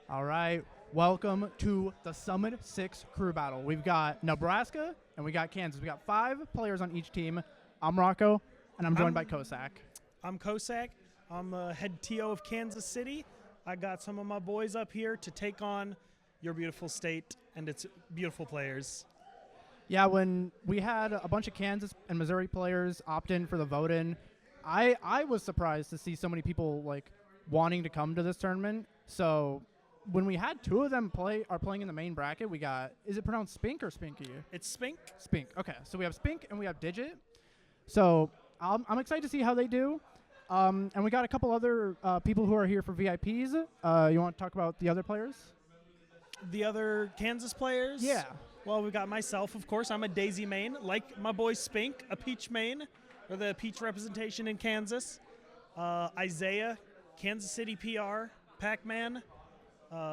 All right. Welcome to the SumMid 6 crew battle. We've got Nebraska and we got Kansas. We got 5 players on each team. I'm Rocco, and I'm joined by Kosak. I'm Kosak. I'm head TO of Kansas City. I got some of my boys up here to take on your beautiful state and its beautiful players. Yeah, when we had a bunch of Kansas and Missouri players opt in for the vote-in, I was surprised to see so many people like wanting to come to this tournament. So when we had 2 of them playing in the main bracket, we got, is it pronounced Spink or Spinky? It's Spink. Spink. Okay, so we have Spink and we have Digit. So I'm excited to see how they do. And we got a couple other people who are here for VIPs. You want to talk about the other players? The other Kansas players? Yeah. Well, we got myself, of course. I'm a Daisy main, like my boy Spink, a Peach main, or the Peach representation in Kansas. Isaiah, Kansas City PR, Pac-Man.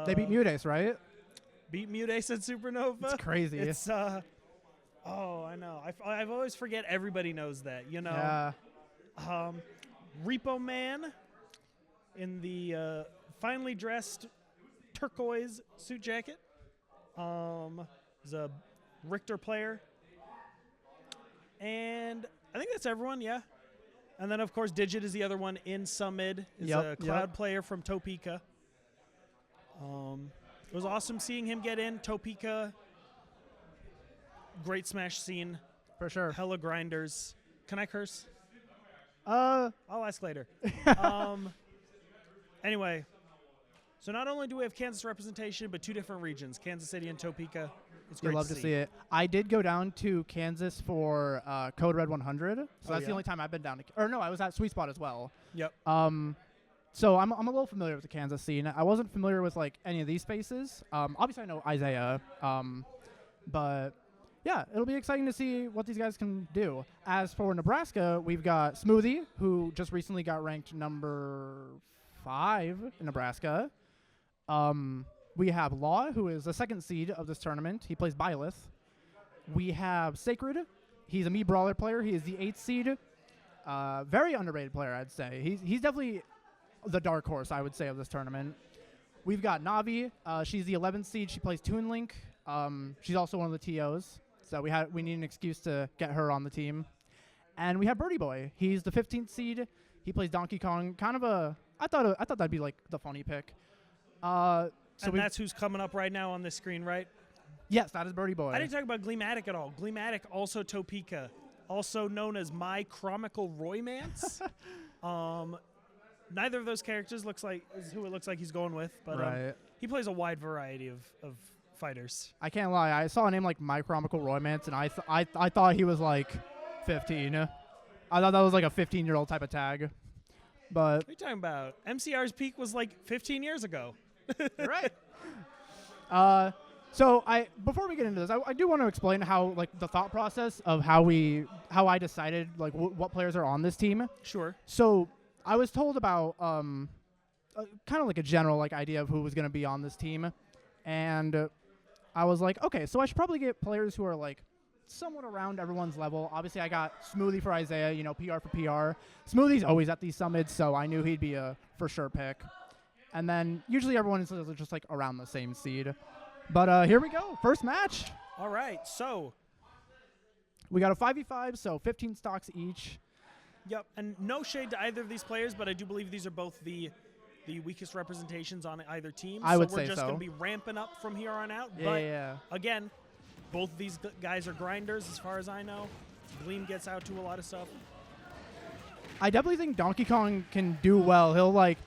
They beat Mudace, right? Beat Mudace at Supernova. It's crazy. It's oh, I know. I always forget everybody knows that, you know. Yeah. Repo Man in the finely dressed turquoise suit jacket. Is a Richter player. And I think that's everyone, yeah. And then, of course, Digit is the other one in SumMid. Is a Cloud player from Topeka. It was awesome seeing him get in. Topeka, great Smash scene. For sure. Hella grinders. Can I curse? I'll ask later. Anyway, so not only do we have Kansas representation, but 2 different regions, Kansas City and Topeka. It's great. You'd love to see it. I did go down to Kansas for Code Red 100, so that's the only time I've been down to. Or no, I was at Sweet Spot as well. Yep. So I'm a little familiar with the Kansas scene. I wasn't familiar with like any of these faces. Obviously I know Isaiah, but yeah, it'll be exciting to see what these guys can do. As for Nebraska, we've got Smoothie, who just recently got ranked number 5 in Nebraska. We have Law, who is the 2nd seed of this tournament. He plays Byleth. We have Sacred. He's a Mii Brawler player. He is the 8th seed. Very underrated player, I'd say. He's definitely the dark horse, I would say, of this tournament. We've got Navi. She's the 11th seed. She plays Toon Link. She's also one of the TOs. So we need an excuse to get her on the team. And we have Birdie Boy. He's the 15th seed. He plays Donkey Kong. Kind of a I thought that'd be like the funny pick. So and that's who's coming up right now on this screen, right? Yes, that is Birdie Boy. I didn't talk about Gleamatic at all. Gleamatic, also Topeka, also known as My Chromical Roymance. Neither of those characters is who it looks like he's going with, but he plays a wide variety of fighters. I can't lie. I saw a name like My Chromical Roymance, and I thought he was like 15. I thought that was like a 15-year-old type of tag. But what are you talking about? MCR's peak was like 15 years ago. Right. So before we get into this, I do want to explain how like the thought process of how I decided like what players are on this team. Sure. So I was told about kind of like a general like idea of who was going to be on this team, and I was like, okay, so I should probably get players who are like somewhat around everyone's level. Obviously, I got Smoothie for Isaiah, PR for PR. Smoothie's always at these summits, so I knew he'd be a for sure pick. And then usually everyone is just like around the same seed. But here we go. First match. All right. So we got a 5v5, so 15 stocks each. Yep. And no shade to either of these players, but I do believe these are both the weakest representations on either team. I would say so. We're just going to be ramping up from here on out. Yeah. But again, both of these guys are grinders as far as I know. Gleam gets out to a lot of stuff. I definitely think Donkey Kong can do well. He'll like,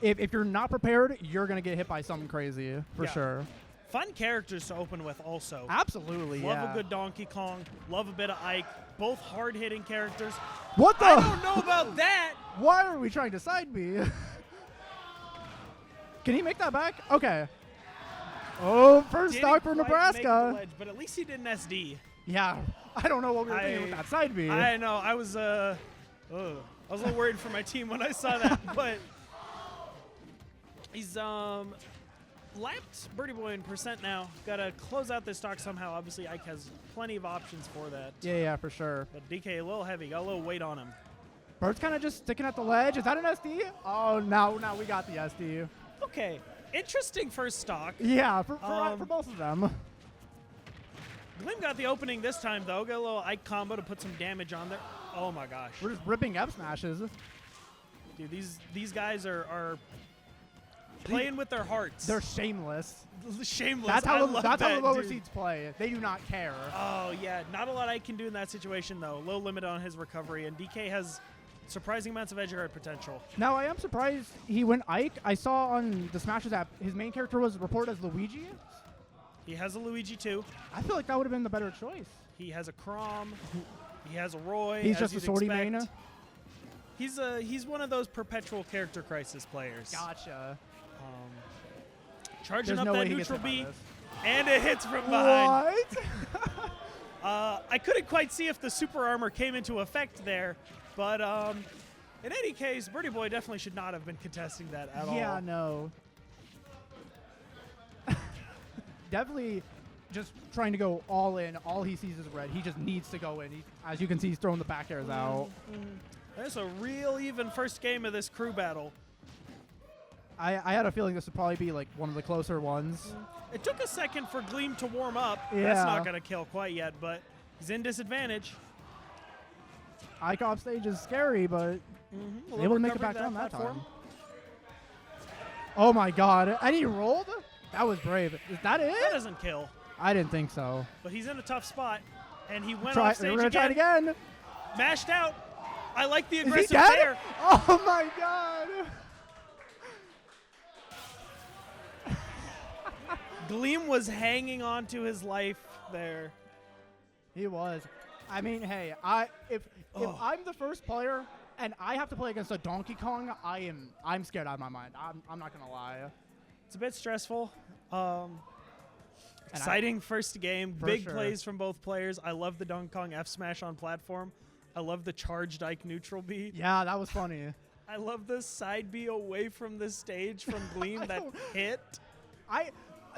if you're not prepared, you're going to get hit by something crazy for sure. Fun characters to open with also. Absolutely, Love a good Donkey Kong. Love a bit of Ike. Both hard-hitting characters. What the? I don't know about that. Why are we trying to side B? Can he make that back? Okay. Oh, first stock for Nebraska. Ledge, but at least he didn't SD. Yeah. I don't know what we were thinking with that side B. I know. I was a little worried for my team when I saw that, but he's lapped Birdie Boy in percent now. Got to close out this stock somehow. Obviously, Ike has plenty of options for that. Yeah, for sure. But DK a little heavy. Got a little weight on him. Bird's kind of just sticking at the ledge. Is that an SD? Oh, now we got the SD. Okay. Interesting first stock. Yeah, for both of them. Gleam got the opening this time, though. Got a little Ike combo to put some damage on there. Oh, my gosh. We're just ripping F smashes. Dude, these guys are playing with their hearts. They're shameless. Shameless. That's how that, the lower dude. seeds play. They do not care. Oh, yeah. Not a lot I can do in that situation, though. Low limit on his recovery, and DK has surprising amounts of edge guard potential. Now, I am surprised he went Ike. I saw on the Smashes app his main character was reported as Luigi. He has a Luigi, too. I feel like that would have been the better choice. He has a Crom. He has a Roy. He's just a sortie main. He's one of those perpetual character crisis players. Gotcha. Charging There's up no way that he gets neutral hit by B, this. and it hits from behind. What? I couldn't quite see if the super armor came into effect there, but in any case, Birdie Boy definitely should not have been contesting that at all. Yeah, no. Definitely just trying to go all in. All he sees is red. He just needs to go in. As you can see, he's throwing the back airs out. That's a real even first game of this crew battle. I had a feeling this would probably be like one of the closer ones. It took a second for Gleam to warm up. Yeah. That's not going to kill quite yet, but he's in disadvantage. Ike off stage is scary, but able to make it back down that time. Oh my god. And he rolled? That was brave. Is that it? That doesn't kill. I didn't think so. But he's in a tough spot, and he went off stage We're going to try it again. Mashed out. I like the Is aggressive he dead? there. Oh my god. Gleam was hanging on to his life there. He was. I mean, hey, if I'm the first player and I have to play against a Donkey Kong, I'm scared out of my mind. I'm not gonna lie. It's a bit stressful. Exciting first game. Big plays from both players. I love the Donkey Kong F smash on platform. I love the charged Ike neutral B. Yeah, that was funny. I love the side B away from the stage from Gleam that hit.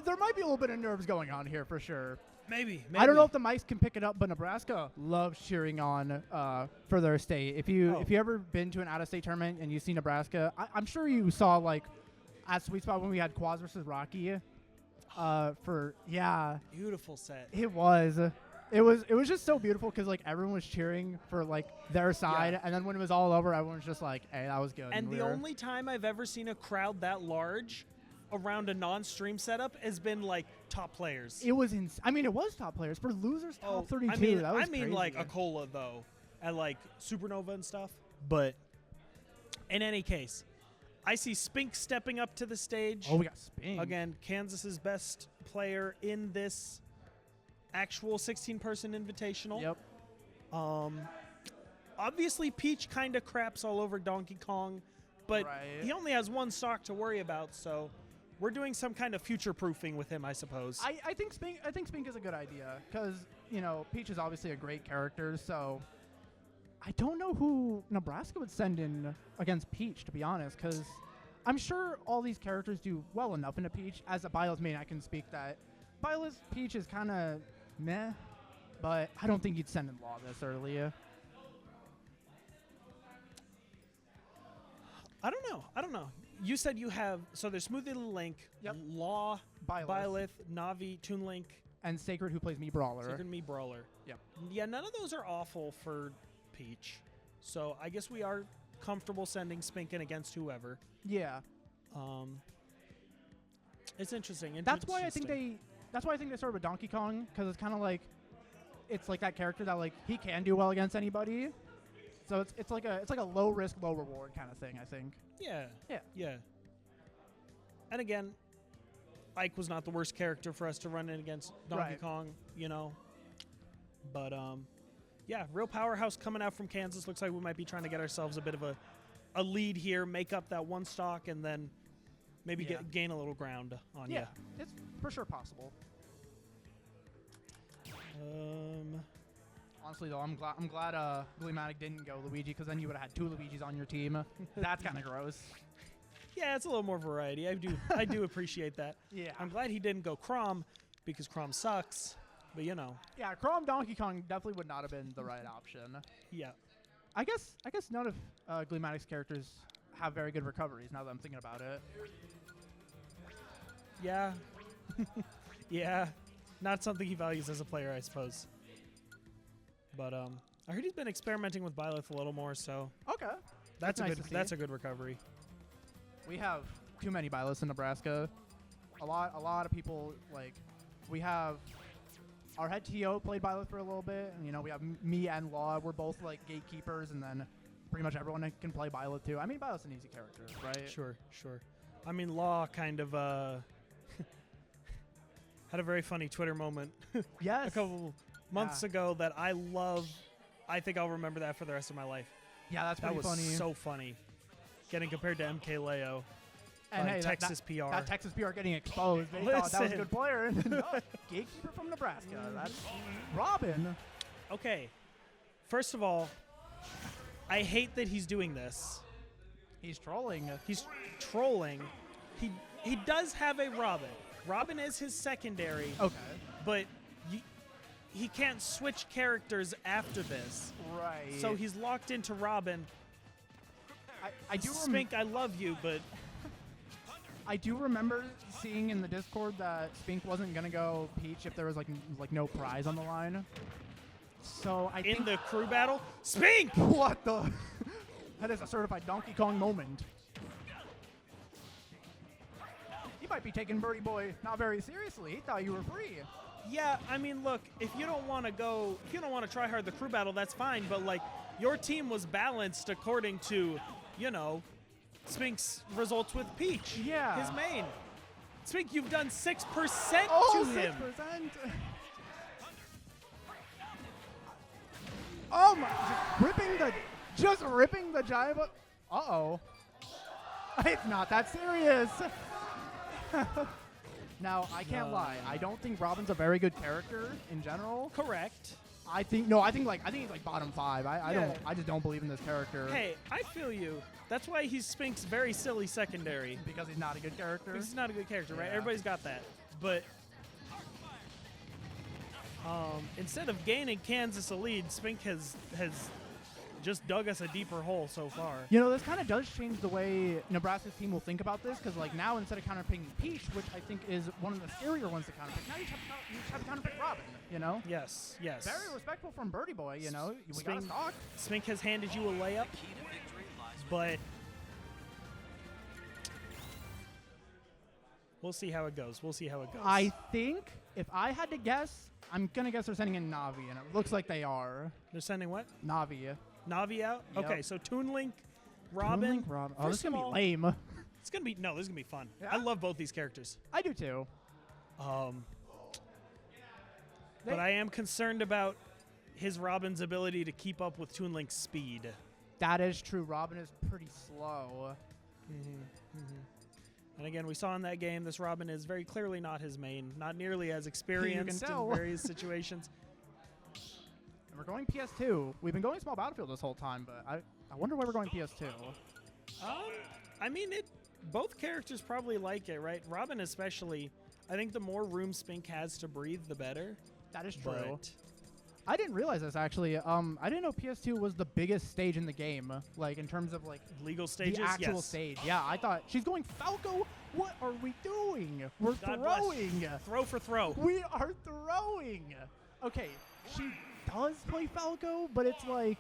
There might be a little bit of nerves going on here for sure. Maybe. I don't know if the mics can pick it up, but Nebraska loves cheering on for their state. If you ever been to an out-of-state tournament and you see Nebraska, I'm sure you saw like at Sweet Spot when we had Quaz versus Rocky. Beautiful set. It was just so beautiful because like everyone was cheering for like their side, and then when it was all over, everyone was just like, "Hey, that was good." And the only time I've ever seen a crowd that large around a non-stream setup has been like top players. It was I mean, it was top players for losers top 32. I mean like Akola though, at like Supernova and stuff. But in any case, I see Spink stepping up to the stage. Oh, we got Spink again. Kansas's best player in this actual 16-person invitational. Yep. Obviously, Peach kind of craps all over Donkey Kong, but he only has one stock to worry about, so we're doing some kind of future-proofing with him, I suppose. I think Spink is a good idea because Peach is obviously a great character, so I don't know who Nebraska would send in against Peach, to be honest, because I'm sure all these characters do well enough into Peach. As a Byleth main, I can speak that Byleth Peach is kind of meh, but I don't think you'd send in Law this early. I don't know. You said you have, so there's Smoothie Little Link, Law, Byleth, Navi, Toon Link, and Sacred, who plays Mii Brawler. Sacred Mii Brawler. Yep. Yeah, none of those are awful for Peach. So I guess we are comfortable sending Spink in against whoever. Yeah. It's interesting. That's why I think they started with Donkey Kong, because it's kind of like that character that like he can do well against anybody. So it's like a low risk, low reward kind of thing, I think. Yeah. And again, Ike was not the worst character for us to run in against Donkey Kong, But real powerhouse coming out from Kansas. Looks like we might be trying to get ourselves a bit of a lead here, make up that one stock, and then maybe gain a little ground on you. Yeah, it's for sure possible. Honestly, though, I'm glad Gleamatic didn't go Luigi, because then you would have had two Luigis on your team. That's kind of gross. Yeah, it's a little more variety. I do appreciate that. Yeah. I'm glad he didn't go Crom, because Crom sucks. But Yeah, Crom Donkey Kong definitely would not have been the right option. Yeah. I guess none of Gleamatic's characters have very good recoveries. Now that I'm thinking about it. Yeah. Yeah. Not something he values as a player, I suppose. But I heard he's been experimenting with Byleth a little more, so Okay. that's nice a to good see. that's a good recovery. We have too many Byleths in Nebraska. A lot of people, like, we have our head TO played Byleth for a little bit, and, you know, we have me and Law. We're both, like, gatekeepers, and then pretty much everyone can play Byleth, too. I mean, Byleth's an easy character, right? Sure. I mean, Law kind of had a very funny Twitter moment Yes. a couple months ago that I love. I think I'll remember that for the rest of my life. Yeah, that's That pretty was funny. so funny. Getting compared to MK Leo. And hey, Texas PR. That Texas PR getting exposed. They thought that was a Listen. good player. And no, gatekeeper from Nebraska. That's Robin. Okay. First of all, I hate that he's doing this. He's trolling. He's trolling. He does have a Robin. Robin is his secondary, Okay. but he can't switch characters after this. Right. So he's locked into Robin. I do Spink, I love you, but I do remember seeing in the Discord that Spink wasn't gonna go Peach if there was like no prize on the line. So I in think the crew battle, Spink! what the that is a certified Donkey Kong moment. He might be taking Birdie Boy not very seriously. He thought you were free. Yeah, I mean, look, if you don't want to try hard the crew battle, that's fine. But like, your team was balanced according to, you know, Spink's results with Peach. Yeah. His main. Spink, you've done 6% Oh, to him. 6%. Oh my! Just ripping the jive. Uh-oh. It's not that serious. Now, I can't lie. I don't think Robin's a very good character in general. Correct. I think he's like bottom 5. I just don't believe in this character. Hey, I feel you. That's why he's Spink's very silly secondary. Because he's not a good character. Because he's not a good character, right? Yeah. Everybody's got that. But instead of gaining Kansas a lead, Spink has just dug us a deeper hole so far. You know, this kind of does change the way Nebraska's team will think about this, because like now instead of counterpicking Peach, which I think is one of the scarier ones to counterpick, now you just have to counterpick Robin. You know? Yes. Very respectful from Birdie Boy. You know, we gotta Spink- talk. Spink has handed you a layup, but we'll see how it goes. I think if I had to guess, I'm gonna guess they're sending in Navi, and it looks like they are. They're sending what? Navi. Navi out? Yep. Okay, so Toon Link, Robin. Robin. Oh, this is First of gonna all, be lame. this is gonna be fun. Yeah? I love both these characters. I do too. But I am concerned about his Robin's ability to keep up with Toon Link's speed. That is true. Robin is pretty slow. And again, we saw in that game, this Robin is very clearly not his main, not nearly as experienced tell. in various situations. And we're going PS2. We've been going small battlefield this whole time, but I wonder why we're going PS2. I mean, both characters probably like it, right? Robin especially. I think the more room Spink has to breathe, the better. That is true. But I didn't realize this actually. I didn't know PS2 was the biggest stage in the game, like in terms of like legal stages, the actual yes. stage. Yeah, I thought she's going Falco. What are we doing? We're God bless. throwing. Throw for throw. We are throwing. Okay, she does play Falco, but it's like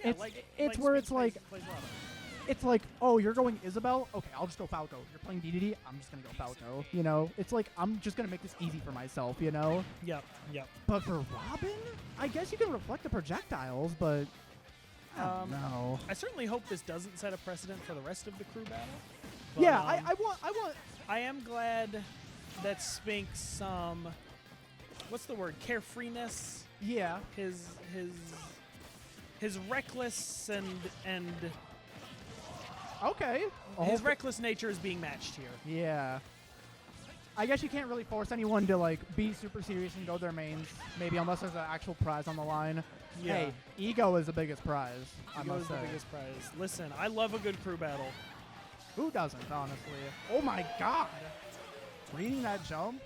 Yeah, it's like where Spink it's like plays Robin. it's like, oh, you're going Isabel? Okay, I'll just go Falco. You're playing DDD? I'm just going to go Falco. You know, it's like, I'm just going to make this easy for myself, you know? Yep. But for Robin, I guess you can reflect the projectiles, but I don't know. I certainly hope this doesn't set a precedent for the rest of the crew battle. But, Yeah, I want. I am glad that Spink's what's the word? Carefreeness. Yeah. His reckless and Okay. his reckless nature is being matched here. Yeah. I guess you can't really force anyone to like be super serious and go their mains, maybe unless there's an actual prize on the line. Yeah. Hey, ego is the biggest prize. I Ego must is the say. biggest prize. Listen, I love a good crew battle. Who doesn't, honestly? Oh my god! Reading that jump?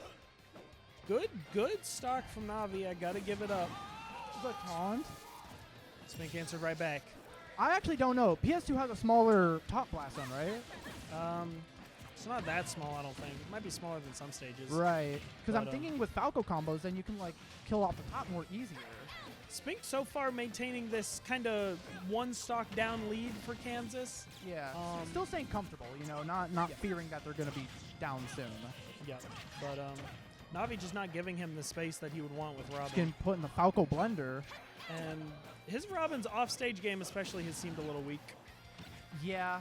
Good stock from Navi. I gotta give it up. The taunt? Spink answered right back. I actually don't know. PS2 has a smaller top blast on, right? It's not that small, I don't think. It might be smaller than some stages. Right. Because I'm But, thinking with Falco combos, then you can like kill off the top more easier. Spink so far maintaining this kind of one stock down lead for Kansas. Yeah. Um, Still staying comfortable, you know, not Yeah. fearing that they're going to be down soon. Yeah, but Navi just not giving him the space that he would want with Robin. Getting put in the Falco blender. And his Robin's offstage game especially has seemed a little weak. Yeah.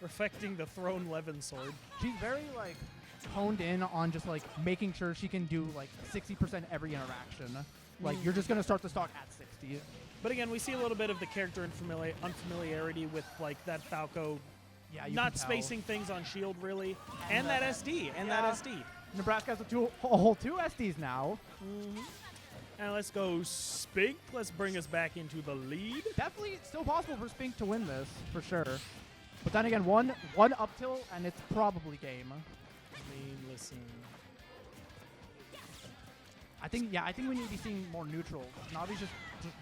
Reflecting the thrown Levin sword. She's very like honed in on just like making sure she can do like 60% every interaction. Like you're just going to start the stock at 60. But again, we see a little bit of the character unfamiliarity with like that Falco Yeah, you not can tell. spacing things on shield really. And that SD. And Yeah. that SD. Nebraska has a whole two SDs now. And let's go Spink. Let's bring us back into the lead. Definitely still possible for Spink to win this, for sure. But then again, one up tilt, and it's probably game. I mean, listen. I think we need to be seeing more neutral. Navi's just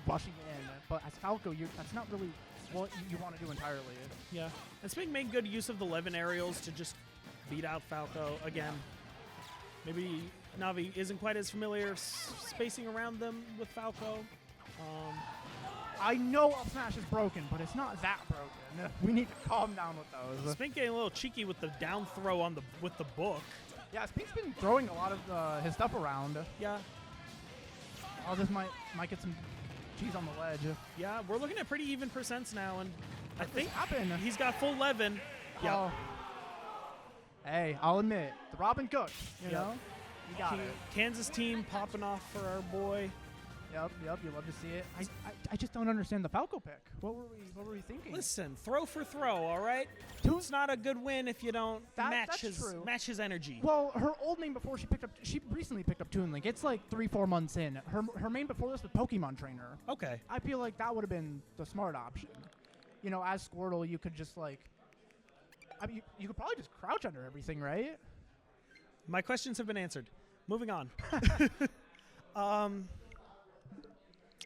rushing in, but as Falco, that's not really what you want to do entirely. Yeah. And Spink made good use of the Levin aerials to just beat out Falco again. Maybe Navi isn't quite as familiar spacing around them with Falco. I know up smash is broken, but it's not that broken. We need to calm down with those. Spink getting a little cheeky with the down throw on with the book. Yeah, Spink's been throwing a lot of his stuff around. Yeah. Oh, this might get some cheese on the ledge. Yeah, we're looking at pretty even percents now, and I think happened. he's got full Levin. Yeah. Oh. Hey, I'll admit, the Robin cooked, you know? You got it. Kansas team popping off for our boy. Yep, you love to see it. I just don't understand the Falco pick. What were we thinking? Listen, throw for throw, all right? It's not a good win if you don't match his energy. Well, her old name before she recently picked up Toon Link. It's like 3-4 months in. Her main before this was Pokemon Trainer. Okay. I feel like that would have been the smart option. You know, as Squirtle, you could just like, I mean, you could probably just crouch under everything, right? My questions have been answered. Moving on.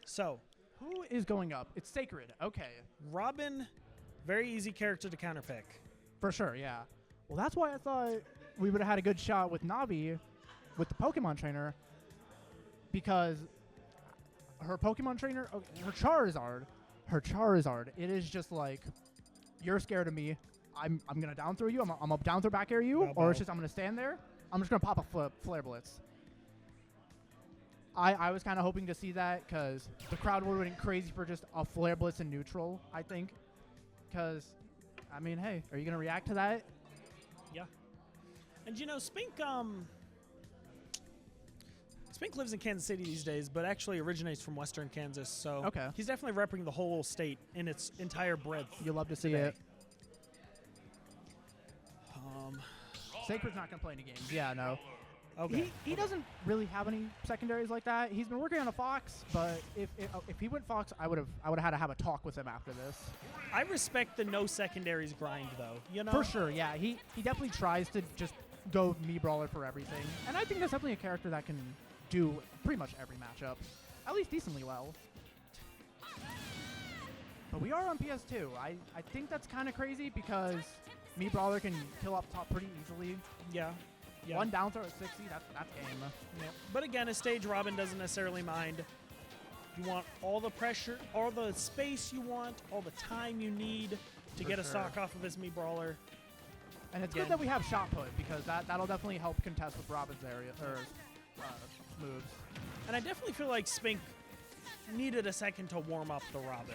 So, who is going up? It's Sacred. Okay. Robin, very easy character to counterpick. For sure, yeah. Well, that's why I thought we would have had a good shot with Navi with the Pokemon Trainer, because her Pokemon Trainer, her Charizard, it is just like, you're scared of me. I'm gonna down throw you. I'm gonna down throw back air you, or it's just I'm gonna stand there. I'm just gonna pop a Flare Blitz. I was kind of hoping to see that because the crowd would have been crazy for just a Flare Blitz in neutral, I think. Because, I mean, hey, are you going to react to that? Yeah. And, you know, Spink lives in Kansas City these days, but actually originates from Western Kansas. So he's definitely repping the whole state in its entire breadth. You'll love to see today. it. Sacred's not going to play any games. Yeah, no. Okay. He doesn't really have any secondaries like that. He's been working on a Fox, but if he went Fox, I would have had to have a talk with him after this. I respect the no secondaries grind, though. You know, for sure. Yeah, he definitely tries to just go me brawler for everything, and I think that's definitely a character that can do pretty much every matchup, at least decently well. But we are on PS2. I think that's kind of crazy because me brawler can kill up top pretty easily. Yeah. Yeah. One down throw at 60, that's game. Yeah. But again, a stage Robin doesn't necessarily mind. You want all the pressure, all the space you want, all the time you need to get a stock off of this me brawler. And it's good that we have shot put because that'll definitely help contest with Robin's area or moves. And I definitely feel like Spink needed a second to warm up the Robin.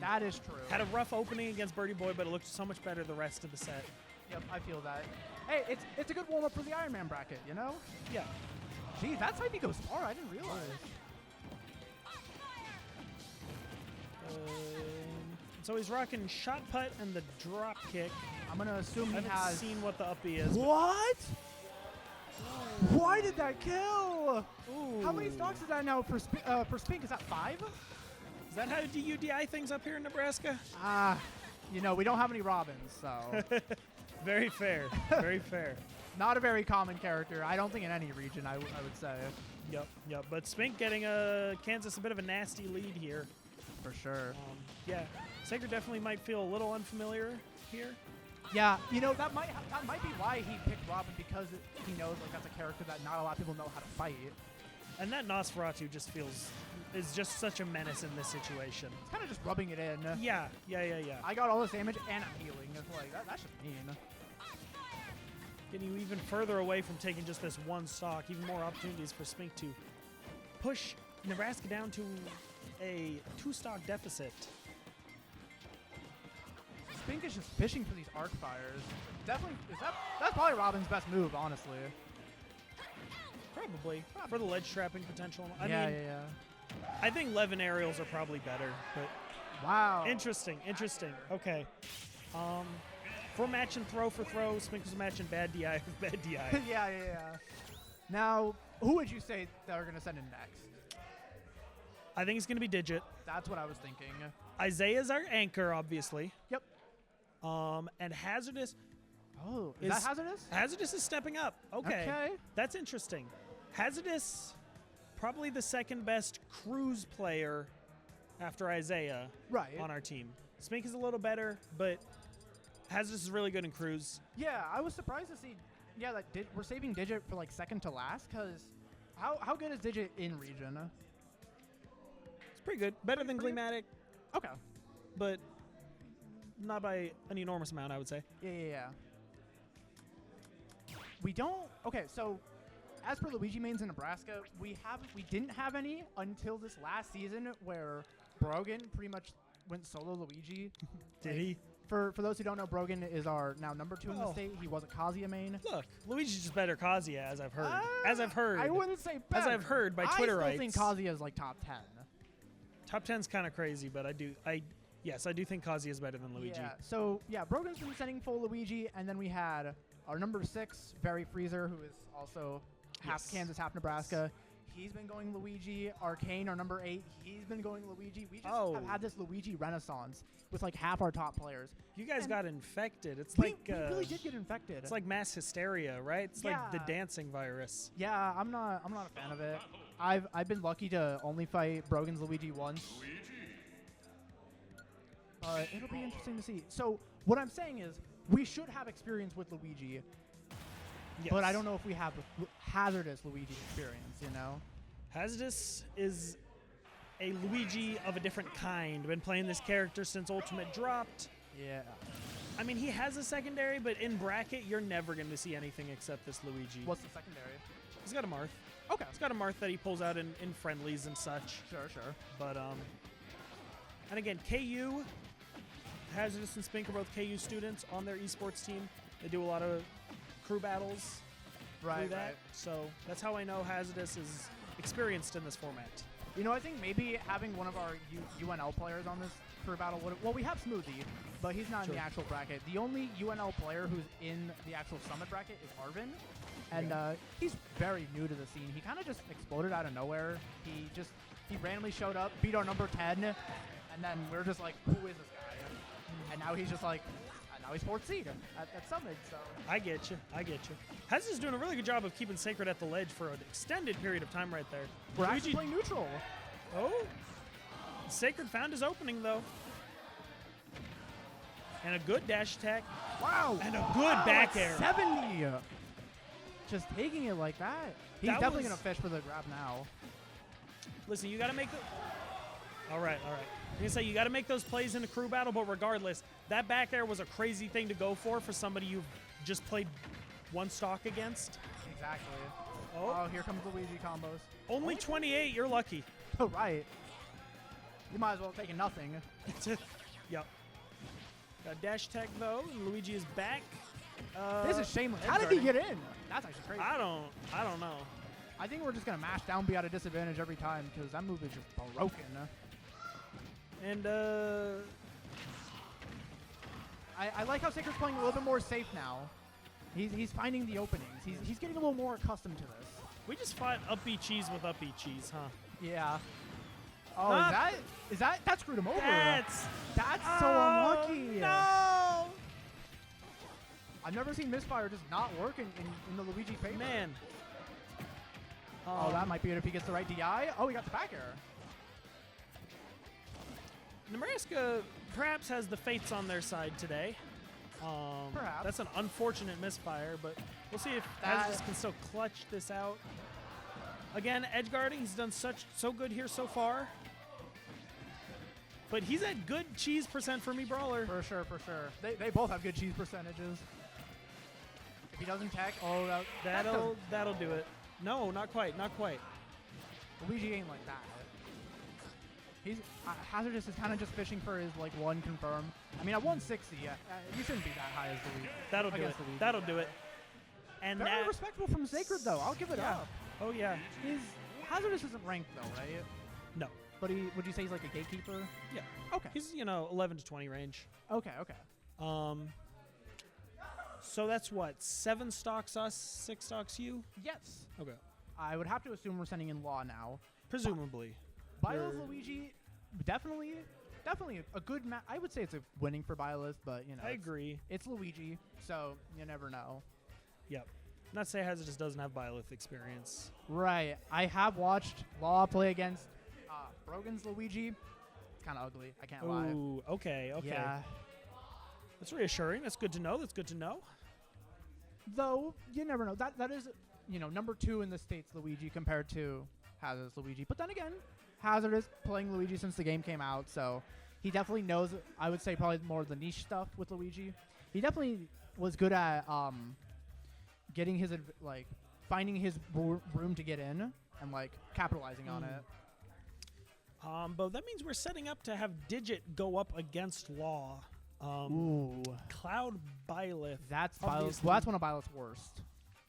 That is true. Had a rough opening against Birdie Boy, but it looked so much better the rest of the set. Yep, I feel that. Hey, it's a good warm-up for the Iron Man bracket, you know? Yeah. Geez, that's how he goes far. I didn't realize. So he's rocking shot put and the drop kick. I'm going to assume he I has... seen what the up B is. What? Why did that kill? Ooh. How many stocks is that now for Spink? Is that 5? Is that how you DI things up here in Nebraska? You know, we don't have any Robins, so... Very fair. Very fair. Not a very common character. I don't think in any region, I would say. Yep. But Spink getting Kansas a bit of a nasty lead here. For sure. Yeah. Sacred definitely might feel a little unfamiliar here. Yeah, that might be why he picked Robin, because he knows like that's a character that not a lot of people know how to fight. And that Nosferatu is just such a menace in this situation. It's kind of just rubbing it in. Yeah. I got all this damage and I'm healing. It's like that's just mean. Getting you even further away from taking just this one stock, even more opportunities for Spink to push Nebraska down to a 2-stock deficit. Spink is just fishing for these arc fires. Definitely, that's probably Robin's best move, honestly. Probably. For the ledge trapping potential. I yeah. I think Levin aerials are probably better, but wow. Interesting. Okay. For match and throw for throw, Spink was matching bad DI with bad DI. yeah. Now, who would you say that are going to send in next? I think it's going to be Digit. That's what I was thinking. Isaiah's our anchor, obviously. Yep. And Hazardous. Oh, is that Hazardous? Hazardous is stepping up. Okay. That's interesting. Hazardous, probably the second best cruise player after Isaiah on our team. Spink is a little better, but Hazardous is really good in cruise. Yeah, I was surprised to see. Yeah, that we're saving Digit for like second to last, because how good is Digit in region? It's pretty good. Better than Gleamatic. Okay. But not by an enormous amount, I would say. Yeah. We don't. Okay, so as per Luigi mains in Nebraska, we didn't have any until this last season, where Brogan pretty much went solo Luigi. Did he? For those who don't know, Brogan is our now number 2 in the state. He was a Kazuya main. Look, Luigi's just better Kazuya, as I've heard. I wouldn't say better. As I've heard by Twitter I still think Kazuya is like top 10. Top 10's kind of crazy, but I do think Kazuya is better than Luigi. Yeah. So Brogan's been sending full Luigi, and then we had our number 6, Very Freezer, who is also half Kansas, half Nebraska. He's been going Luigi. Arcane, our number 8, he's been going Luigi. We just have had this Luigi renaissance with like half our top players. You guys got infected. It's we really did get infected. It's like mass hysteria, right? It's like the dancing virus. Yeah, I'm not a fan of it. I've been lucky to only fight Brogan's Luigi once. But it'll be interesting to see. So what I'm saying is we should have experience with Luigi. Yes. But I don't know if we have Hazardous Luigi experience, Hazardous is a Luigi of a different kind. Been playing this character since Ultimate dropped. Yeah. I mean, he has a secondary, but in bracket, you're never going to see anything except this Luigi. What's the secondary? He's got a Marth. Okay. He's got a Marth that he pulls out in friendlies and such. Sure. But, and again, KU, Hazardous and Spink are both KU students on their esports team. They do a lot of crew battles through that. Right. So that's how I know Hazardous is experienced in this format. I think maybe having one of our UNL players on this crew battle would. We have Smoothie, but he's not in the actual bracket. The only UNL player who's in the actual SumMid bracket is Arvin, and he's very new to the scene. He kind of just exploded out of nowhere. He randomly showed up, beat our number 10, and then we're just like, who is this guy? And now he's just like, now he's 4th seed at SumMid. So I get you. Hazardous doing a really good job of keeping Sacred at the ledge for an extended period of time right there. We're actually playing neutral. Oh. Sacred found his opening, though. And a good dash attack. Wow. And a good back air. 70. Just taking it like that. He's definitely going to fish for the grab now. Listen, you got to make the... All right. I'm going to say you got to make those plays in a crew battle, but regardless, that back air was a crazy thing to go for somebody you've just played one stock against. Exactly. Oh, here comes the Luigi combos. Only 28, you're lucky. Oh, right. You might as well have taken nothing. Yep. Got dash tech, though, and Luigi is back. This is shameless. How did he get in? That's actually crazy. I don't know. I think we're just going to mash down, be at a disadvantage every time, because that move is just broken. And, I like how Sacred's playing a little bit more safe now. He's finding the openings. He's getting a little more accustomed to this. We just fought up B cheese with up B cheese, huh? Yeah. Oh, that screwed him over. That's so unlucky. No! I've never seen misfire just not work in the Luigi favor. Man. Oh, that might be it if he gets the right DI. Oh, he got the back air. Nebraska perhaps has the fates on their side today. Perhaps. That's an unfortunate misfire, but we'll see if That- Hazardous can still clutch this out. Again, edge guarding, he's done so good here so far. But he's at good cheese percent for me, Brawler. For sure, for sure. They both have good cheese percentages. If he doesn't tech, oh, That'll do it. No, not quite, not quite. Luigi ain't like that. He's Hazardous is kind of just fishing for his like one confirm. I mean, at 160, you shouldn't be that high as Luigi. That'll do it. against Luigi. That'll do it. And Very that, respectable from Sacred though. I'll give it Yeah. up. oh yeah, Hazardous isn't ranked though, right? no, But would you say he's like a gatekeeper? yeah, Okay. he's 11 to 20 range. Okay. So that's what, 7 stocks us, 6 stocks you. Yes. Okay, I would have to assume we're sending in Law now. presumably. Byleth You're- Luigi, definitely a good match. I would say it's a winning for Byleth, but I agree. It's Luigi, so you never know. Yep. Not to say Hazardous doesn't have Byleth experience. Right. I have watched Law play against Brogan's Luigi. It's kind of ugly. I can't lie. Ooh, okay. Yeah. That's reassuring. That's good to know. Though you never know. That is number 2 in the States Luigi compared to Hazardous Luigi. But then again, Hazardous playing Luigi since the game came out, so he definitely knows. I would say probably more of the niche stuff with Luigi. He definitely was good at getting his finding his room to get in and capitalizing on it. But that means we're setting up to have Digit go up against Law. Ooh, Cloud Byleth. that's Byleth. obviously- Well, that's one of Byleth's worst.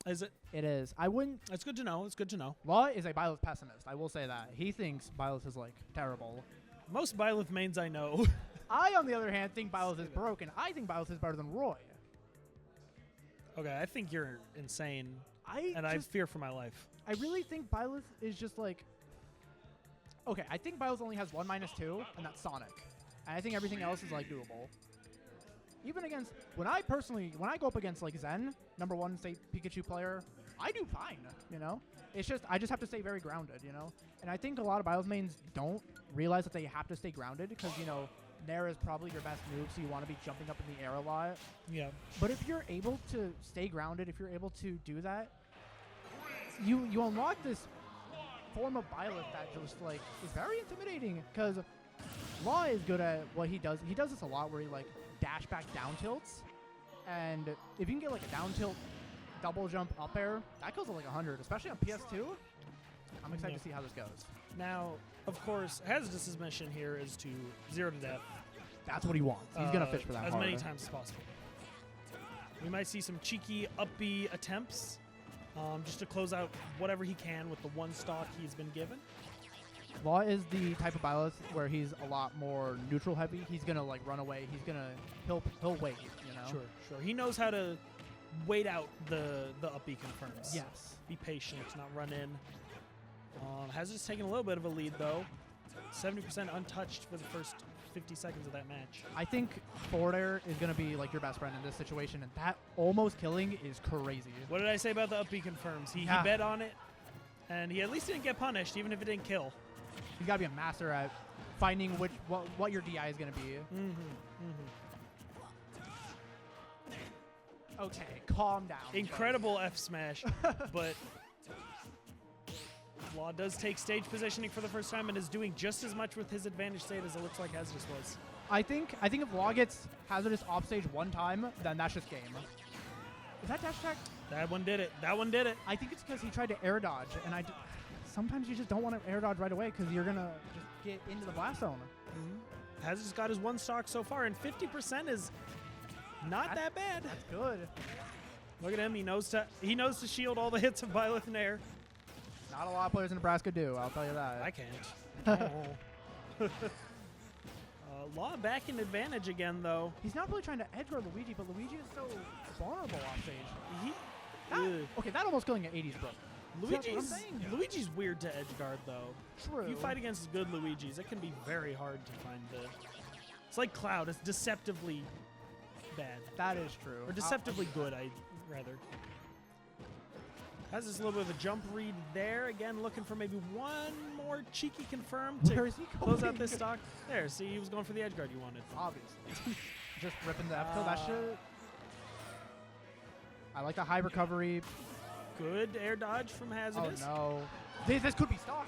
Is it? It is. I wouldn't. It's good to know. It's good to know. Law is a Byleth pessimist. I will say that he thinks Byleth is terrible. Most Byleth mains I know. I, on the other hand, think Byleth is broken. I think Byleth is better than Roy. Okay, I think you're insane, I I fear for my life. I really think Byleth is just okay, I think Byleth only has 1 -2, and that's Sonic. And I think everything else is doable. Even against when I go up against Zen, number 1 state Pikachu player, I do fine. It's just I just have to stay very grounded. And I think a lot of Byleth mains don't realize that they have to stay grounded because Nair is probably your best move, so you want to be jumping up in the air a lot. Yeah. But if you're able to stay grounded, if you're able to do that, you unlock this form of Byleth that just is very intimidating because Law is good at what he does. He does this a lot where he dash back down tilts, and if you can get a down tilt double jump up air, that goes to 100, especially on PS2. I'm excited to see how this goes. Now, of course, Hazardous' mission here is to 0 to death. That's what he wants. He's gonna fish for that as hard. many times as possible. We might see some cheeky up B attempts, just to close out whatever he can with the 1 stock he's been given. Law is the type of Byleth where he's a lot more neutral heavy. He's gonna run away. He'll wait. Sure. He knows how to wait out the up B confirms. Yes. Be patient, not run in. Hazardous taking a little bit of a lead though. 70% untouched for the first 50 seconds of that match. I think forward air is gonna be your best friend in this situation, and that almost killing is crazy. What did I say about the up B confirms? He bet on it, and he at least didn't get punished, even if it didn't kill. He's gotta be a master at finding what your DI is gonna be. Okay, calm down. Incredible F smash, but Law does take stage positioning for the first time and is doing just as much with his advantage state as it looks like Hazardous was. I think if Law gets Hazardous off stage 1 time, then that's just game. Is that dash attack? That one did it. I think it's because he tried to air dodge, and sometimes you just don't want to air dodge right away because you're gonna just get into the blast zone. Hazardous got his 1 stock so far, and 50% is not that bad. That's good. Look at him. He knows to shield all the hits of Byleth and air. Not a lot of players in Nebraska do, I'll tell you that. I can't. Law back in advantage again, though. He's not really trying to edge guard Luigi, but Luigi is so vulnerable off stage. Okay, that almost killing at 80s, bro. Luigi's weird to edge guard, though. True. If you fight against good Luigis, it can be very hard to find the... It's like Cloud. It's deceptively bad. That is true. Or deceptively good, rather. Has this little bit of a jump read there. Again, looking for maybe 1 more cheeky confirm to Where is he close out going? this stock. There, see, he was going for the edge guard you wanted. Obviously. Just ripping the F kill. That shit. I like the high recovery. Good air dodge from Hazardous. Oh, no. This could be stock.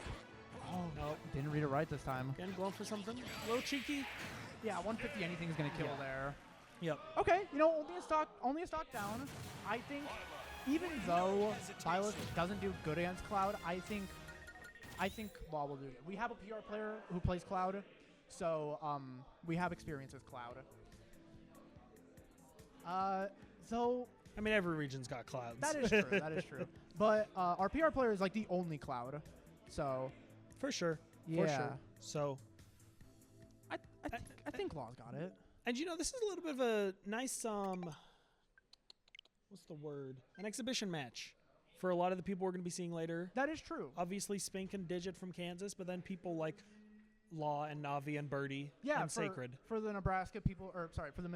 Oh, no. Didn't read it right this time. Again, going for something a little cheeky. Yeah, 150 anything is going to kill there. Yep. Okay, only a stock down. I think even though Byleth doesn't do good against Cloud, I think Law will do it. We have a PR player who plays Cloud, so we have experience with Cloud. So I mean, every region's got clouds. that is true. That is true. But our PR player is like the only Cloud, so For sure. yeah. For sure. So, I think Law's got it. and this is a little bit of a nice what's the word? An exhibition match for a lot of the people we're going to be seeing later. That is true. Obviously, Spink and Digit from Kansas, but then people like Law and Navi and Birdie Yeah, and Sacred. for the Nebraska people, or sorry, for the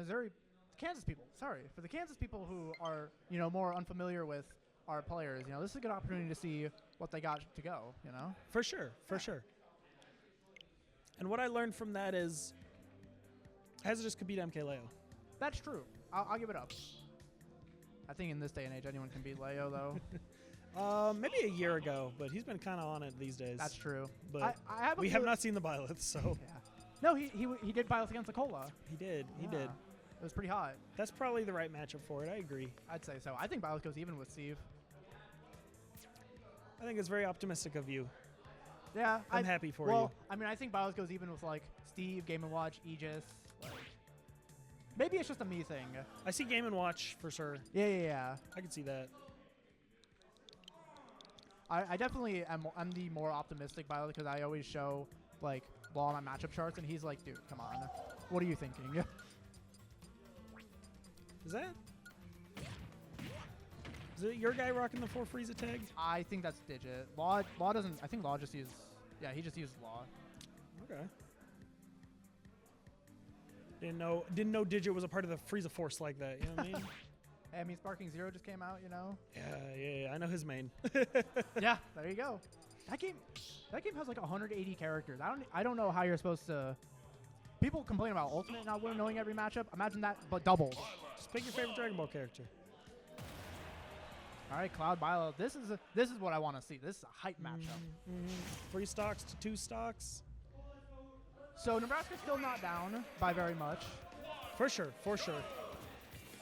Kansas people. Sorry, for the Kansas people who are more unfamiliar with our players. This is a good opportunity to see what they got to go. For sure, for sure. And what I learned from that is Hazardous could beat MK Leo. That's true. I'll give it up. I think in this day and age, anyone can beat Leo, though. Maybe a year ago, but he's been kind of on it these days. That's true. But I have we have not seen the Byleth, so. Yeah. No, he did Byleth against Akola. He did. He did. It was pretty hot. That's probably the right matchup for it. I agree. I'd say so. I think Byleth goes even with Steve. I think it's very optimistic of you. Yeah. I'm happy for well, you. I mean, I think Byleth goes even with, like, Steve, Game & Watch, Aegis. Like, maybe it's just a me thing. I see Game & Watch for sure. Yeah. I can see that. I definitely I'm the more optimistic Byleth because I always show, like, Law on my matchup charts, and he's like, dude, come on. What are you thinking? Is it your guy rocking the 4 Frieza tag? I think that's Digit. Law doesn't. I think Law just uses. Yeah, he just uses Law. Okay. Didn't know Digit was a part of the Frieza Force like that. You know what I mean? Hey, I mean, Sparking Zero just came out. Yeah. I know his main. Yeah, there you go. That game has like 180 characters. I don't know how you're supposed to. People complain about Ultimate not knowing every matchup. Imagine that, but doubles. Just pick your favorite Dragon Ball character. All right, Cloud Byleth. This is what I want to see. This is a hype matchup. 3 stocks to 2 stocks. So Nebraska's still not down by very much. For sure.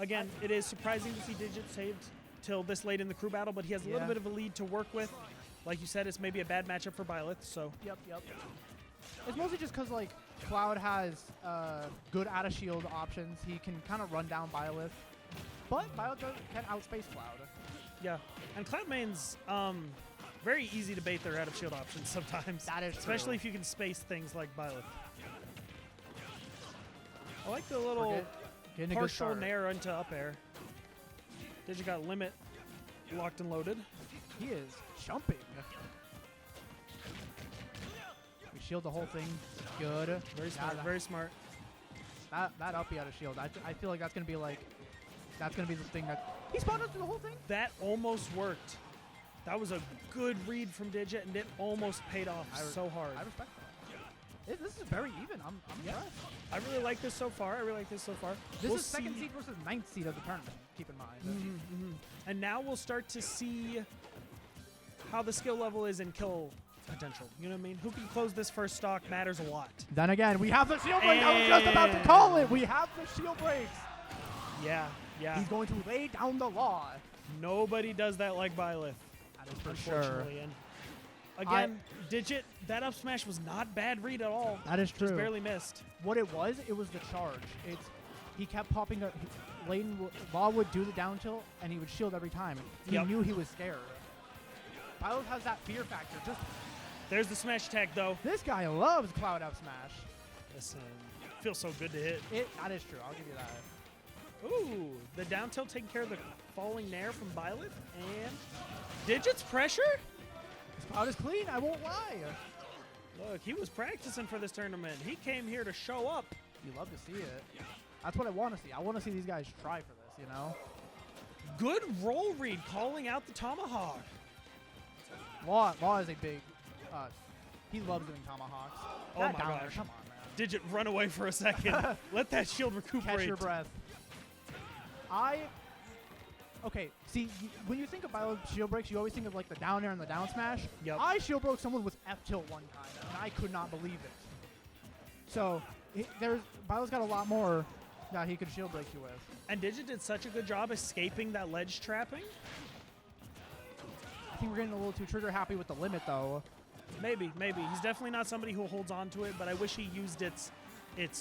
Again, it is surprising to see Digit saved till this late in the crew battle, but he has a little bit of a lead to work with. Like you said, it's maybe a bad matchup for Byleth. So. Yep. It's mostly just because like Cloud has good out of shield options. He can kind of run down Byleth, but Byleth can outspace Cloud. Yeah, and Cloud mains very easy to bait their out of shield options sometimes. That is especially true. if you can space things like Byleth. I like the little partial nair into up air. Digit got limit locked and loaded. He is jumping. We shield the whole thing. Good. Very smart. Very smart. That up out of shield. I feel like that's gonna be the thing that he spawned us through the whole thing. That almost worked. That was a good read from Digit, and it almost paid off so hard. I respect that. This is very even. I'm impressed. I really like this so far. This is second seed versus 9th seed of the tournament. Keep in mind. And now we'll start to see how the skill level is in kill potential. You know what I mean? Who can close this first stock matters a lot. Then again, we have the shield break. I was just about to call it. We have the shield breaks. Yeah. He's going to lay down the law. Nobody does that like Byleth. That is for unfortunately. sure. And again, Digit, that up smash was not bad read at all. That is true. Just barely missed. What it was the charge. He kept popping up. Law would do the down tilt, and he would shield every time. He knew he was scared. Byleth has that fear factor. There's the smash attack, though. This guy loves Cloud up smash. Listen, feels so good to hit. That is true. I'll give you that. Ooh, the down tilt taking care of the falling nair from Byleth, and Digit's pressure? This Cloud is clean, I won't lie. Look, he was practicing for this tournament. He came here to show up. You love to see it. That's what I want to see. I want to see these guys try for this, Good roll read, calling out the tomahawk. Law is a big, he loves doing tomahawks. Oh my gosh. Come on, man. Digit, run away for a second. Let that shield recuperate. Catch your breath. Okay, see, when you think about shield breaks, you always think of like the down air and the down smash. Yep. I shield broke someone with F tilt one time, and I could not believe it. So Bilo's got a lot more that he could shield break you with. And Digit did such a good job escaping that ledge trapping. I think we're getting a little too trigger happy with the limit though. Maybe. He's definitely not somebody who holds on to it, but I wish he used its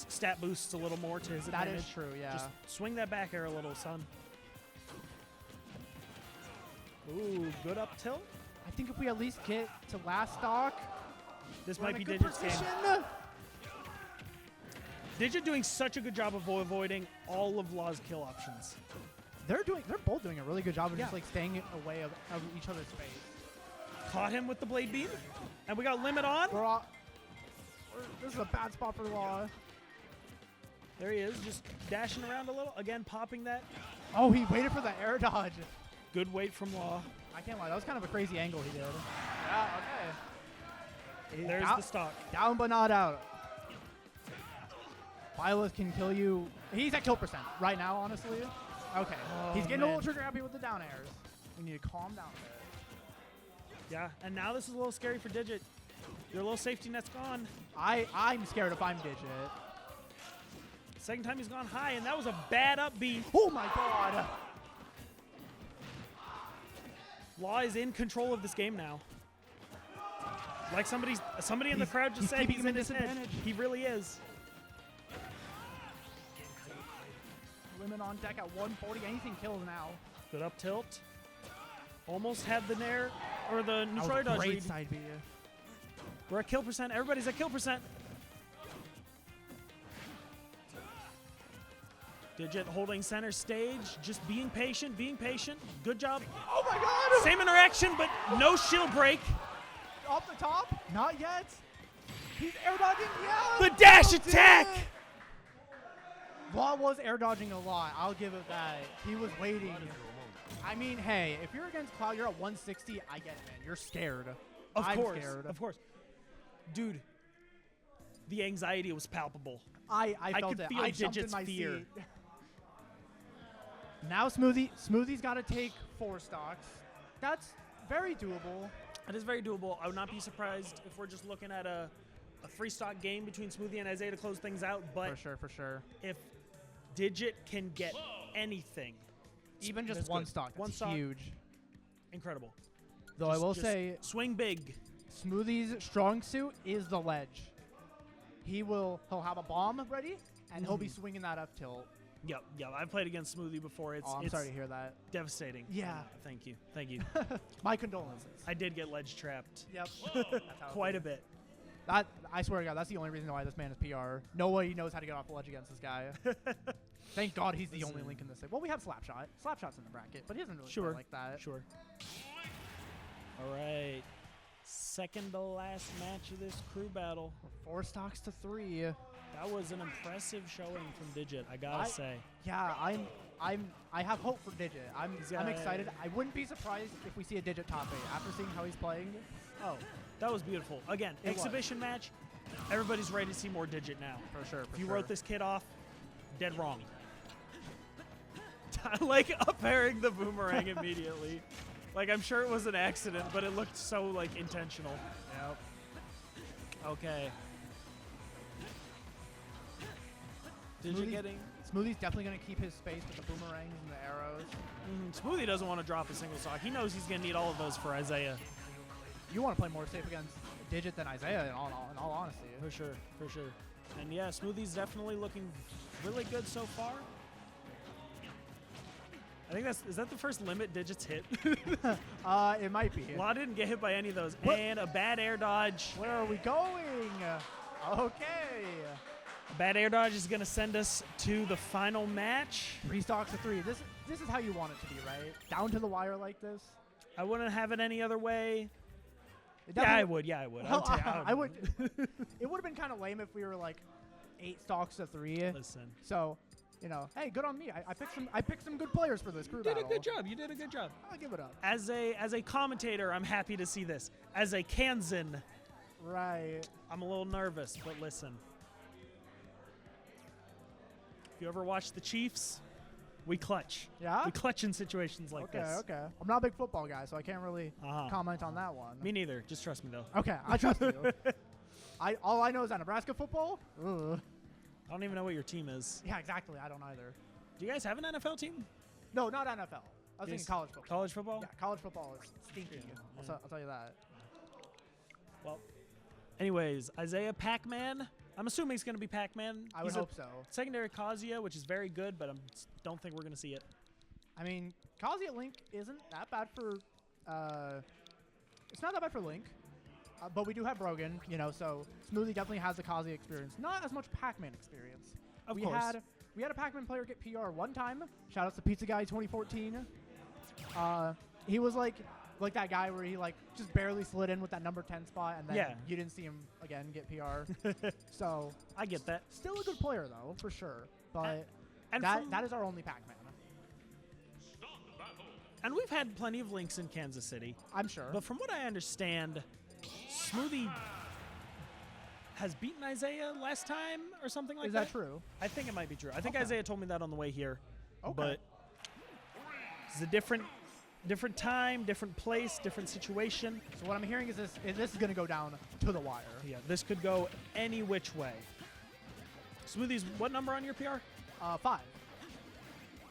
stat boosts a little more to his advantage. That is true, yeah. Just swing that back air a little, son. Ooh, good up tilt. I think if we at least get to last stock, This we're might in be a good Digit's game. position. Digit doing such a good job of avoiding all of Law's kill options. They're both doing a really good job of Yeah. just like staying away of each other's face. Caught him with the blade beam, and we got limit on. This is a bad spot for Law. There he is, just dashing around a little. Again, popping that. Oh, he waited for the air dodge. Good weight from Law. I can't lie, that was kind of a crazy angle he did. Yeah, okay. There's down, the stock. Down but not out. Violet can kill you. He's at kill percent right now, honestly. Okay. Oh, He's getting man. a little trigger happy with the down airs. We need to calm down there. Yeah, and now this is a little scary for Digit. Your little safety net's gone. I'm scared if I'm Digit. Second time he's gone high, and that was a bad up B. Oh my god. Law is in control of this game now. Like somebody in the crowd just he's said, keeping he's him in at his head. disadvantage. He really is. Limit on deck at 140. Anything kills now. Good up tilt. Almost had the nair or the That was neutral a dodge great lead. side B. We're at kill percent. Everybody's at kill percent. Digit holding center stage, just being patient, Good job. Oh my god! Same interaction, but no shield break. Off the top? Not yet. He's air dodging. Yeah. The dash nailed attack! it. Law was air dodging a lot. I'll give it that. He was waiting. I mean, hey, if you're against Cloud, you're at 160. I get it, man. You're scared. Of I'm course, scared. of course. Dude, the anxiety was palpable. I felt could it. feel I jumped in Digit's my fear. seat. Now Smoothie's got to take 4 stocks. That's very doable. It is very doable. I would not be surprised if we're just looking at a free stock game between Smoothie and Isaiah to close things out. But For sure. if Digit can get anything, Even just that's one good. stock, One that's stock. huge. Incredible. Though I will Just say, swing big. Smoothie's strong suit is the ledge. He'll have a bomb ready, and he'll be swinging that up tilt. Yep. I've played against Smoothie before. It's I'm sorry to hear that. devastating. Yeah. Thank you. My condolences. I did get ledge trapped Yep. That's how it quite a is. bit. That I swear to God, that's the only reason why this man is PR. Nobody knows how to get off the ledge against this guy. Thank God he's the only link in this thing. Well, we have Slapshot. Slapshot's in the bracket, but he doesn't really play Sure. like that. Sure. All right. Second to last match of this crew battle. 4 stocks to 3. That was an impressive showing from Digit, I gotta say. Yeah, I have hope for Digit. I'm got- excited. I wouldn't be surprised if we see a Digit top 8 after seeing how he's playing. Oh, that was beautiful. Again, It was. exhibition match. Everybody's ready to see more Digit now. For sure. If you wrote this kid off, dead wrong. Like up airing the boomerang immediately. Like I'm sure it was an accident, but it looked so like intentional. Yep. Okay. Digit getting. Smoothie's definitely going to keep his space with the boomerangs and the arrows. Smoothie doesn't want to drop a single stock. He knows he's gonna need all of those for Isaiah. You want to play more safe against Digit than Isaiah, in all honesty. For sure. And yeah, Smoothie's definitely looking really good so far. I think is that the first limit Digits hit? It might be. Law didn't get hit by any of those. What? And a bad air dodge. Where are we going? Okay. A bad air dodge is gonna send us to the final match. 3 stocks to 3. This is how you want it to be, right? Down to the wire like this. I wouldn't have it any other way. It Yeah, I definitely- would. Well, I would. It would have been kind of lame if we were like 8 stocks to 3. Listen. So, hey, good on me. I picked some good players for this crew You did battle. a good job. You did a good job. I'll give it up. As a commentator, I'm happy to see this. As a Kansan, Right. I'm a little nervous, but listen. If you ever watch the Chiefs, We clutch. Yeah? We clutch in situations like this. Okay. I'm not a big football guy, so I can't really Uh-huh. comment on that one. Me neither. Just trust me, though. Okay, I trust you. All I know is that Nebraska football. Ugh. I don't even know what your team is. Yeah, exactly. I don't either. Do you guys have an NFL team? No, not NFL. I was thinking Yes. college football. College football? Yeah, college football is stinky. Yeah. I'll tell you that. Well, anyways, Isaiah Pac-Man. I'm assuming it's going to be Pac-Man. I would hope so. Secondary Kazuya, which is very good, but I don't think we're going to see it. I mean, Kazuya Link isn't that bad for. It's not that bad for Link, but we do have Brogan, so Smoothie definitely has the Kazuya experience. Not as much Pac-Man experience. Of we course. We had a Pac-Man player get PR one time. Shout out to Pizza Guy 2014. He was like that guy where he just barely slid in with that number 10 spot, and then you didn't see him again get PR. So I get that. Still a good player though, for sure. But And that is our only Pac-Man. And we've had plenty of Links in Kansas City. I'm sure. But from what I understand, Smoothie has beaten Isaiah last time or something like that. Is that true? I think it might be true. I think Okay. Isaiah told me that on the way here. Okay. But it's a different time, different place, different situation. So what I'm hearing is this is going to go down to the wire. Yeah, this could go any which way. Smoothies, what number on your PR? 5.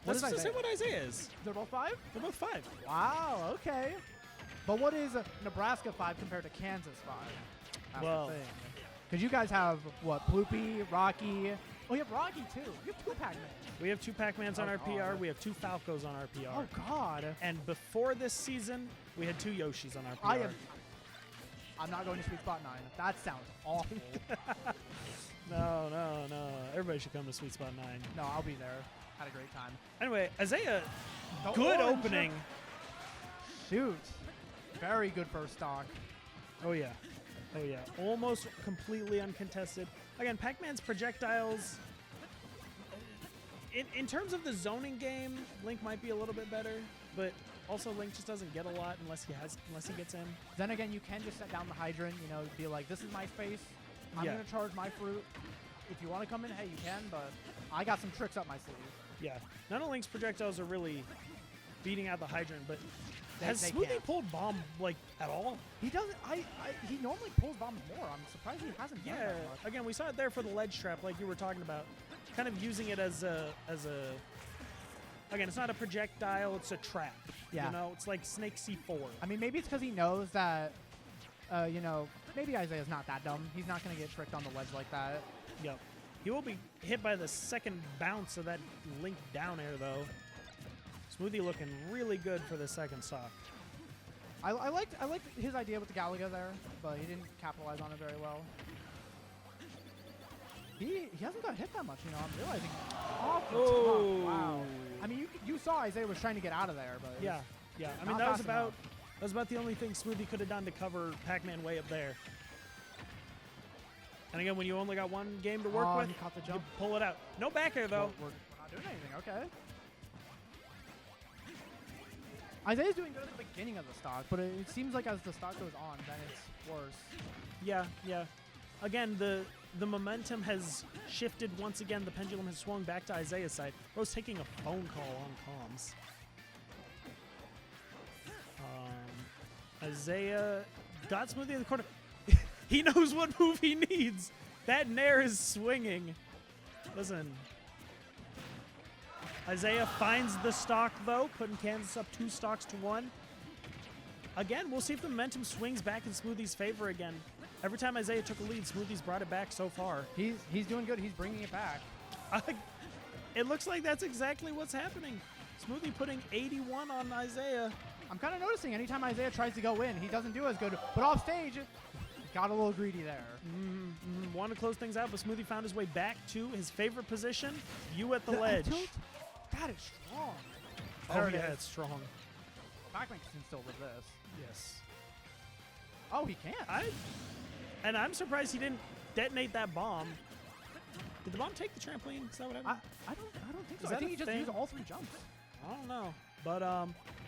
What That's is the Isaiah? same what Isaiah is. They're both 5? They're both 5. Wow, okay. But what is Nebraska 5 compared to Kansas 5? That's Well- the thing. Because you guys have, what, Bloopy, Rocky. Oh, you have Rocky, too. You have 2 Pac-Man. We have 2 Pac-Mans on Oh, our PR. God. We have 2 Falcos on our PR. Oh, God. And before this season, we had 2 Yoshis on our PR. I'm not going to Sweet Spot 9. That sounds awful. No. Everybody should come to Sweet Spot 9. No, I'll be there. Had a great time. Anyway, Isaiah, The good orange. opening. Shoot. Very good first stock. Oh, yeah. Almost completely uncontested. Again, Pac-Man's projectiles. In terms of the zoning game, Link might be a little bit better, but also Link just doesn't get a lot unless he gets in. Then again, you can just set down the hydrant, be like, this is my space. I'm Yeah. going to charge my fruit. If you want to come in, hey, you can, but I got some tricks up my sleeve. Yeah. None of Link's projectiles are really beating out the hydrant, but has they Smoothie can't. pulled bomb, at all? He doesn't. He normally pulls bombs more. I'm surprised he hasn't done Yeah. that much. Again, we saw it there for the ledge trap, like you were talking about. Kind of using it as a. Again, it's not a projectile; it's a trap. Yeah. It's like Snake C4. I mean, maybe it's because he knows that, maybe Isaiah's not that dumb. He's not going to get tricked on the ledge like that. Yep. He will be hit by the second bounce of that Link down air, though. Smoothie looking really good for the second stock. I liked his idea with the Galaga there, but he didn't capitalize on it very well. He hasn't got hit that much, I'm realizing. Oh. Wow. I mean, you saw Isaiah was trying to get out of there, but Yeah. I mean, not that was fast about enough. the only thing Smoothie could have done to cover Pac-Man way up there. And again, when you only got one game to work with, he caught the you jump. pull it out. No back air, though. We're not doing anything. Okay. Isaiah's doing good at the beginning of the stock, but it seems like as the stock goes on, then it's worse. Yeah. Again, the momentum has shifted once again. The pendulum has swung back to Isaiah's side. Rose taking a phone call on comms. Isaiah got Smoothie in the corner. He knows what move he needs. That nair is swinging. Listen. Isaiah finds the stock, though, putting Kansas up 2 stocks to 1. Again, we'll see if the momentum swings back in Smoothie's favor again. Every time Isaiah took a lead, Smoothie's brought it back so far. He's doing good. He's bringing it back. It looks like that's exactly what's happening. Smoothie putting 81 on Isaiah. I'm kind of noticing anytime Isaiah tries to go in, he doesn't do as good. But off stage, got a little greedy there. Want to close things out, but Smoothie found his way back to his favorite position. You at the ledge. Tilt? That is strong. Oh, There it yeah, is. it's strong. Pac-Man can still with this. Yes. Oh, he can't. And I'm surprised he didn't detonate that bomb. Did the bomb take the trampoline? Is that what happened? I don't think Is so. I that think a he just thing? used all 3 jumps. I don't know. But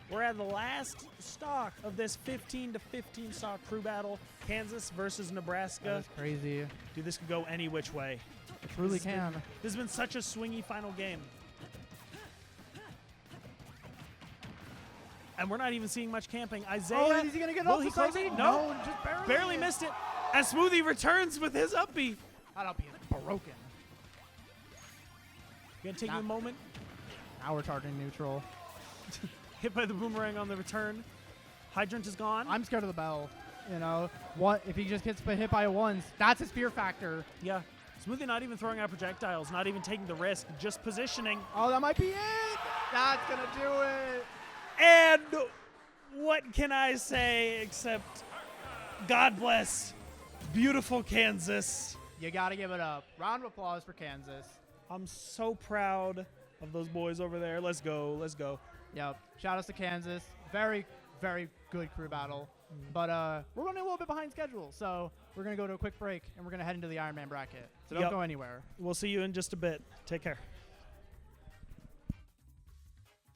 we're at the last stock of this 15-15 stock crew battle. Kansas versus Nebraska. That is crazy. Dude, this could go any which way. It truly This has can. This has been such a swingy final game. And we're not even seeing much camping. Isaiah, Oh, is he going to get will off he the close side it? B? No, just barely missed it. And Smoothie returns with his up B. That up B is broken. Gonna take you a moment. Now we're targeting neutral. Hit by the boomerang on the return. Hydrant is gone. I'm scared of the bell. You know, what if he just gets hit by a ones? That's his fear factor. Yeah. Smoothie not even throwing out projectiles, not even taking the risk, just positioning. Oh, that might be it. That's gonna do it. And what can I say except God bless beautiful Kansas. You gotta give it up. Round of applause for Kansas. I'm so proud of those boys over there. Let's go. Let's go. Yep. Shout outs to Kansas. Very, very good crew battle. But we're running a little bit behind schedule, so we're going to go to a quick break, and we're going to head into the Ironman bracket. So don't Yep. go anywhere. We'll see you in just a bit. Take care.